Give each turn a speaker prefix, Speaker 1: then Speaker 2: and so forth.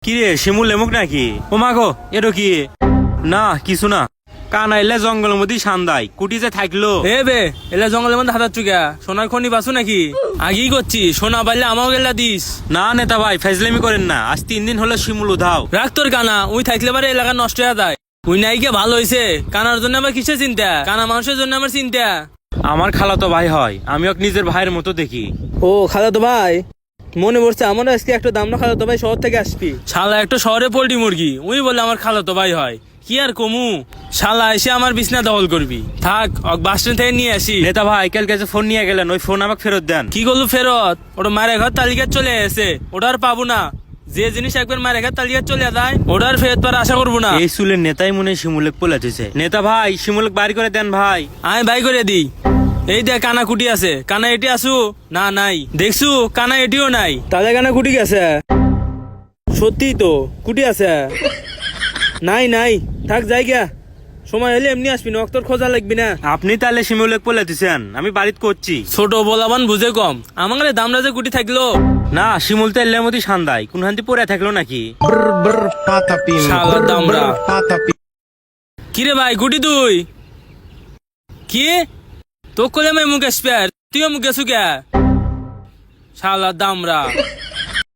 Speaker 1: কি রে শিমুল এমুক নাকি? ও মা গো, এটা কি? না কিছু না, কানা এলে জঙ্গলের মধ্যে সান্দাই কুটি যে থাকলো।
Speaker 2: এ বে এলা জঙ্গলের মধ্যে হাতার চুকা সোনার খনি বাসু নাকি? আগেই করছি, সোনা পাইলে আমাও গেলা দিস।
Speaker 1: না নেতা ভাই, ফাইজলামি করেন না। আজ 3 দিন হলো শিমুল উধাও।
Speaker 2: রাখ তোর কানা, উই থাকলে পারে এলাকা নষ্ট হয়ে যায়। উই নাই গিয়ে ভালো হয়েছে। কানার জন্য আমার কিসের চিন্তা? কানা মানুষের জন্য আমার চিন্তা।
Speaker 1: আমার খালাতো ভাই হয়, আমি ওকে নিজের ভাইয়ের মতো দেখি।
Speaker 2: ও খালাতো ভাই, মনে পড়ছে আমার আজকে একটা দামনা খালাতো ভাই শহর থেকে আসবি। শালা একটা শহরে পোল্ট্রি মুরগি, উই বলে আমার খালাতো ভাই হয়। কি আর কমু, শালা এসে আমার বিছনা দখল করবি। থাক বাস স্ট্যান্ড থেকে নিয়ে আসি।
Speaker 1: নেতা ভাই কালকে যে ফোন নিয়ে গেলেন, ওই ফোন আমাকে ফেরত দেন।
Speaker 2: কি করলো ফেরত? ওটা মায়ের ঘর তালিকা চলে এসে, ওটা আর পাবো না। যে জিনিস একবার মায়ের ঘর তালিকা চলে যায় ওটা আর ফেরত পাওয়ার আশা করবো না।
Speaker 1: এই চুলের নেতাই মনে হয় শিমুলেক পোলাতেছে। নেতা ভাই শিমুলেক বাড়ি করে দেন ভাই।
Speaker 2: আমি ভাই করে দিই। এই দেখ কানা কুটি আছে, কানা এটি আসু না নাই দেখছু, কানা এটিও নাই। তাহলে কানা কুটি গেছে? সত্যি তো কুটি আছে? নাই নাই, থাক যাই গা। সময় হলে এমনি আসবি না, অক্তর খোঁজা লাগবি না।
Speaker 1: আপনি তাহলে শিমুলেক পোলাতেছেন, আমি বাড়িতে করছি।
Speaker 2: ছোট বলাবান বুঝে কম, আমার দামরা যে কুটি থাকলো।
Speaker 1: না শিমুল তো এলের মধ্যে সান্দাই কোন হান্তি পরে থাকলো নাকি?
Speaker 2: শালার দামরা। কিরে ভাই গুটি তুই কি? তো কলে আমি মুখ আসবে, তুইও মুখ গেছু কে? শালার দামরা।